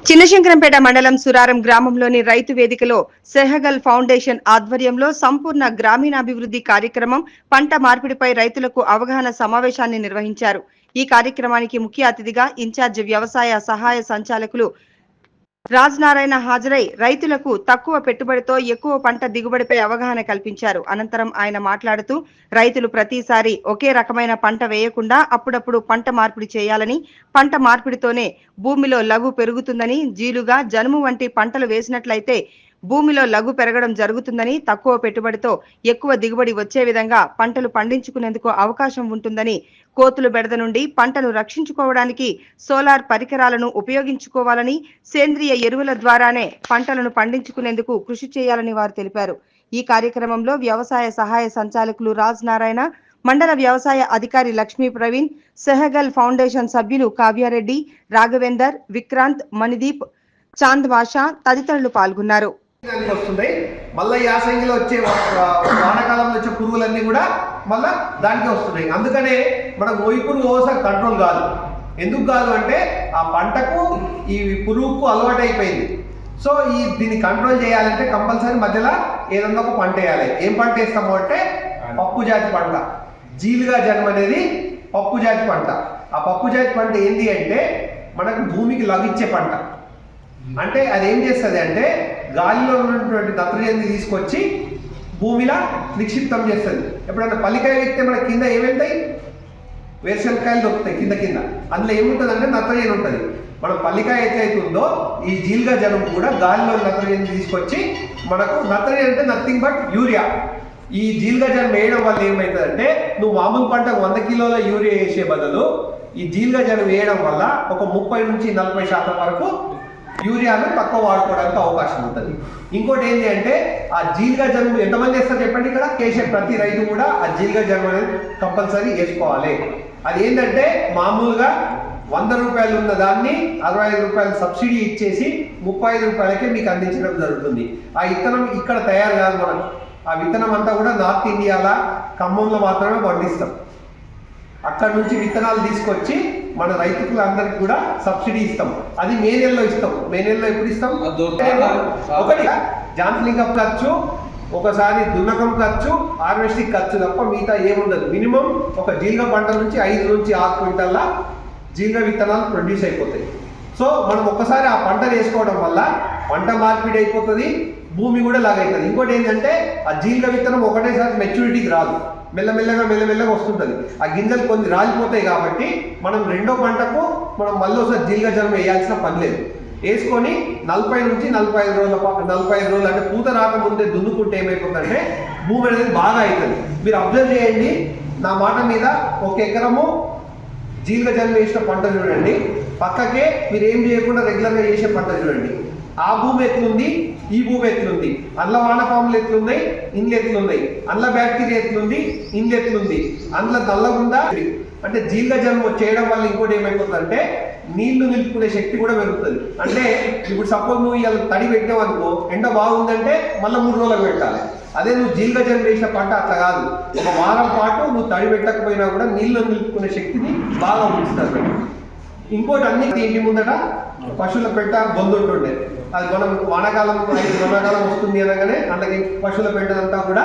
చిన్నశంకరంపేట మండలం సురారం గ్రామంలోని రైతు వేదికలో సెహగల్ ఫౌండేషన్ ఆధ్వర్యంలో సంపూర్ణ గ్రామీణాభివృద్ధి కార్యక్రమం పంట మార్పిడిపై రైతులకు అవగాహన సమావేశాన్ని నిర్వహించారు. ఈ కార్యక్రమానికి ముఖ్య అతిథిగా ఇన్ఛార్జ్ వ్యవసాయ సహాయ సంచాలకులు రాజనారాయణ హాజరై రైతులకు తక్కువ పెట్టుబడితో ఎక్కువ పంట దిగుబడిపై అవగాహన కల్పించారు. అనంతరం ఆయన మాట్లాడుతూ రైతులు ప్రతిసారి ఒకే రకమైన పంట వేయకుండా అప్పుడప్పుడు పంట మార్పిడి చేయాలని, పంట మార్పిడితోనే భూమిలో లఘు పెరుగుతుందని, జీలుగా, జనుము వంటి పంటలు వేసినట్లయితే భూమిలో లఘు పెరగడం జరుగుతుందని, తక్కువ పెట్టుబడితో ఎక్కువ దిగుబడి వచ్చే విధంగా పంటలు పండించుకునేందుకు అవకాశం ఉంటుందని, కోతులు బెడద నుండి పంటను రక్షించుకోవడానికి సోలార్ పరికరాలను ఉపయోగించుకోవాలని, సేంద్రియ ఎరువుల ద్వారానే పంటలను పండించుకునేందుకు కృషి చేయాలని వారు తెలిపారు. ఈ కార్యక్రమంలో వ్యవసాయ సహాయ సంచాలకులు రాజనారాయణ, మండల వ్యవసాయ అధికారి లక్ష్మీ ప్రవీణ్, సెహగల్ ఫౌండేషన్ సభ్యులు కావ్యారెడ్డి, రాఘవేందర్, విక్రాంత్, మణిదీప్, చాంద్ బాషా తదితరులు పాల్గొన్నారు. వస్తుంది మళ్ళీ యాసంగిలో వచ్చే వానాకాలంలో వచ్చే పురుగులన్నీ కూడా మళ్ళీ దానికే వస్తున్నాయి. అందుకనే మనకు ఓయి పురుగు ఓసారి కంట్రోల్ కాదు. ఎందుకు కాదు అంటే ఆ పంటకు ఈ పురుగుకు అలవాటు అయిపోయింది. సో దీన్ని కంట్రోల్ చేయాలంటే కంపల్సరీ మధ్యలో ఏదన్నా ఒక పంట వేయాలి. ఏం పంట వేస్తాము అంటే పప్పు జాతి పంట. జీలుగా జన్మ అనేది పప్పు జాతి పంట. ఆ పప్పు జాతి పంట ఏంటి అంటే మనకు భూమికి లభించే పంట. అంటే అది ఏం చేస్తుంది అంటే గాలిలో ఉన్నటువంటి నత్రజని తీసుకొచ్చి భూమిలో నిక్షిప్తం చేస్తుంది. ఎప్పుడైనా పల్లికాయ వ్యక్తి మన కింద ఏమవుతాయి, వేరుశనకాయలు దొరుకుతాయి కింద కింద. అందులో ఏముంటుంది అంటే నత్రజని ఉంటుంది. మనం పల్లికాయ ఎట్లయితుందో ఈ జీలుగా జనం కూడా గాలిలో నత్రజని తీసుకొచ్చి మనకు నత్రజని అంటే నథింగ్ బట్ యూరియా. ఈ జీలుగా జనం వేయడం వల్ల ఏమవుతుందంటే నువ్వు మామూలు పంటకు 100 కిలోల యూరియా వేసే బదులు ఈ జీలుగా జనం వేయడం వల్ల ఒక 30 నుంచి 40% వరకు యూరియాను తక్కువ వాడుకోవడానికి అవకాశం ఉంటుంది. ఇంకోటి ఏంటి అంటే ఆ జీలుగా జన్మ ఎంతమంది వేస్తారు చెప్పండి. ఇక్కడ కేసే ప్రతి రైతు కూడా ఆ జీలుగా జన్మ అనేది కంపల్సరీ వేసుకోవాలి. అది ఏంటంటే మామూలుగా 100 రూపాయలు ఉన్న దాన్ని 65 రూపాయలు సబ్సిడీ ఇచ్చేసి 35 రూపాయలకే మీకు అందించడం జరుగుతుంది. ఆ విత్తనం ఇక్కడ తయారు కాదు. మనం ఆ విత్తనం అంతా కూడా నార్త్ ఇండియాలో ఖమ్మంలో మాత్రమే పండిస్తాం. అక్కడ నుంచి విత్తనాలు తీసుకొచ్చి మన రైతులందరికీ కూడా సబ్సిడీ ఇస్తాం. అది మే నెలలో ఇస్తాం. మే నెలలో ఎప్పుడు ఇస్తాం? ఒకటి జాన్స్లింగం ఖర్చు, ఒకసారి దున్నకం ఖర్చు, హార్వెస్టింగ్ ఖర్చు తప్ప మిగతా ఏముండదు. మినిమం ఒక జీలుగా పంట నుంచి 5 నుంచి 6 క్వింటాల జీలుగా విత్తనాలు ప్రొడ్యూస్ అయిపోతాయి. సో మనం ఒక్కసారి ఆ పంట వేసుకోవడం వల్ల పంట మార్పిడి అయిపోతుంది, భూమి కూడా లాగవుతుంది. ఇంకోటి ఏంటంటే ఆ జీలుగా విత్తనం ఒకటేసారి మెచ్యూరిటీకి రాదు, మెల్లమెల్లగా వస్తుంటుంది. ఆ గింజలు కొన్ని రాలిపోతాయి. కాబట్టి మనం రెండో పంటకు మనం మళ్ళీ ఒకసారి జీలుగా జన్మ వేయాల్సిన పని లేదు. వేసుకొని 40 నుంచి 45 రోజులు అంటే పూత రాకముందే దున్నుకుంటే ఏమైపోతుందంటే భూమి అనేది బాగా అవుతుంది. మీరు అబ్జర్వ్ చేయండి. నా మాట మీద 1 ఎకరము జీలుగా జన్మ వేసిన పంట చూడండి, పక్కకే మీరు ఏం చేయకుండా రెగ్యులర్గా చేసే పంట చూడండి. ఆ భూమి ఎట్లుంది, ఈ భూమి ఎట్లుంది, అందులో వానపాములు ఎట్లున్నాయి, ఇండ్లు ఎట్లున్నాయి, అందులో బ్యాక్టీరియా ఎట్లుంది, ఇండ్లు ఎట్లుంది, అందులో నల్లగుందా. అంటే జీలుగా జన్మ చేయడం వల్ల ఇంకోటి ఏమైపోతుందంటే నీళ్లు నిలుపుకునే శక్తి కూడా పెరుగుతుంది. అంటే ఇప్పుడు సపోజ్ నువ్వు ఇలా తడి పెట్టావు అనుకో, ఎండ బాగుందంటే మళ్ళీ 3 రోజులకు పెట్టాలి. అదే నువ్వు జీలుగా జన్మ వేసిన పంట అట్లా కాదు. ఒక వారం పాటు నువ్వు తడి పెట్టకపోయినా కూడా నీళ్లు నిలుపుకునే శక్తిని బాగా ఉంచుతారు. ఇంకోటి అన్ని ఇంటి ముందట పశువుల పెట్ట బొందు ఉంటుండే. అది మనం వానాకాలం వస్తుంది అనగానే అందుకే పశువుల పెట్టదంతా కూడా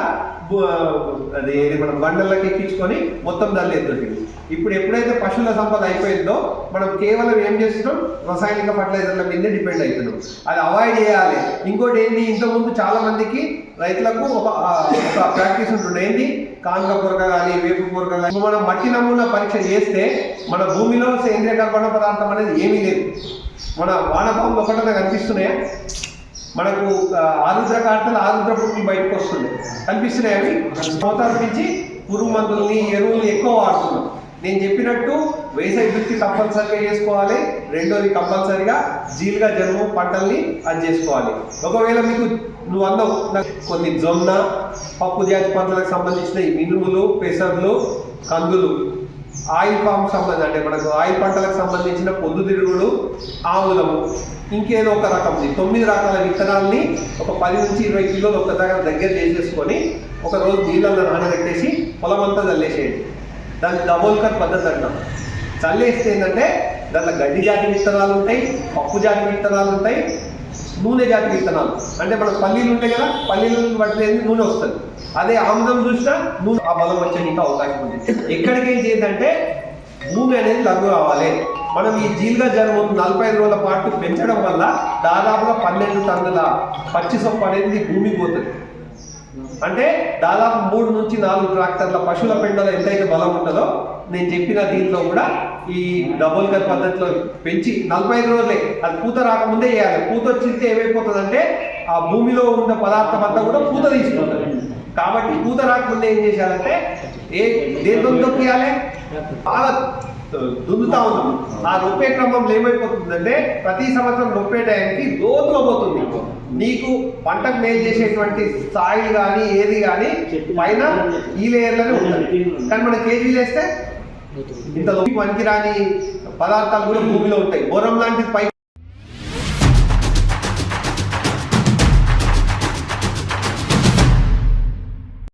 అది మనం బండల్లోకి ఎక్కించుకొని మొత్తం దళ్ళేస్తుంది. ఇప్పుడు ఎప్పుడైతే పశువుల సంపద అయిపోయిందో మనం కేవలం ఏం చేస్తున్నాం, రసాయనిక ఫర్టిలైజర్ల మీదే డిపెండ్ అవుతున్నాం. అది అవాయిడ్ చేయాలి. ఇంకోటి ఏంటి, ఇంతకుముందు చాలా మందికి రైతులకు ఒక ప్రాక్టీస్ ఉంటుండే. ఏంటి, కాంగ పొరక కానీ వేపు పొరక కానీ మనం మట్టి నమూనా పరీక్ష చేస్తే మన భూమిలో సేంద్రియ కర్బన పదార్థం అనేది ఏమీ లేదు. మన వానపాములు ఒకటనే కనిపిస్తున్నాయా? మనకు ఆరుద్ర కార్తలు ఆరుద్ర పురుగులు బయటకు వస్తున్నాయి, కనిపిస్తున్నాయి. అవి మోతార్పించి పురుగు మందుల్ని ఎరువులు ఎక్కువ వాడుతున్నాం. నేను చెప్పినట్టు వేసవి వృత్తి కంపల్సరీగా చేసుకోవాలి. రెండోది కంపల్సరీగా జీలుగా జన్మ పంటల్ని అది చేసుకోవాలి. ఒకవేళ మీకు నువ్వు అన్నావు నాకు కొన్ని జొన్న పప్పు జాతి పంటలకు సంబంధించిన ఈ మినుములు, పెసర్లు, కందులు, ఆయిల్ పామ్ సంబంధం అంటే మనకు ఆయిల్ పంటలకు సంబంధించిన పొద్దుతిరుగుడు, ఆముదము, ఇంకేదో ఒక రకం 9 రకాల విత్తనాలని ఒక 10 నుంచి 20 కిలోలు ఒక దగ్గర చేసేసుకొని ఒక రోజు నీళ్ళల్లో నానబెట్టేసి పొలం అంతా చల్లేసేయండి. దాన్ని డబోల్కర్ పద్ధతి అంటాం. చల్లేస్తే ఏంటంటే దాంట్లో గడ్డి జాతి విత్తనాలు ఉంటాయి, పప్పు జాతి విత్తనాలు ఉంటాయి, నూనె జాతి విత్తనాలు. అంటే మనకు పల్లీలు ఉంటాయి కదా, పల్లీలు పట్టిన నూనె వస్తుంది. అదే ఆముదం చూసినా నూనె ఆ బలం వచ్చేందుకు అవకాశం ఉంది. ఎక్కడికి ఏం చేద్దంటే భూమి అనేది లఘు కావాలి. మనం ఈ జీలుగా జరువు 45 రోజుల పాటు పెంచడం వల్ల దాదాపుగా 12 టన్నుల పచ్చి సొప్పు అనేది భూమికి పోతుంది. అంటే దాదాపు 3 నుంచి 4 ట్రాక్టర్ల పశువుల పెండలో ఎంతైతే బలం ఉంటుందో నేను చెప్పిన దీంట్లో కూడా ఈ డబుల్ కట్ పద్ధతిలో పెంచి 45 రోజులే, అది పూత రాకముందే చేయాలి. పూత వచ్చితే ఏమైపోతుందంటే ఆ భూమిలో ఉన్న పదార్థం అంతా కూడా పూత తీసుకుంటుంది. కాబట్టి పూత రాకముందే ఏం చేశారంటే దేంతో తొక్కియాలి, బాగా దున్నుతా ఉన్నాం. ఆ నొప్పే క్రమంలో ఏమైపోతుందంటే ప్రతి సంవత్సరం నొప్పే టైంకి లోతుగా పోతుంది. నీకు పంటకు మేలు చేసేటువంటి సాయిల్ కానీ ఏది కానీ పైన ఈ లేయర్లోనే ఉంటుంది. కానీ మనం కేజీలు వేస్తే ఇంత పనికిరాని పదార్థాలు కూడా భూమిలో ఉంటాయి. బోరం లాంటి పై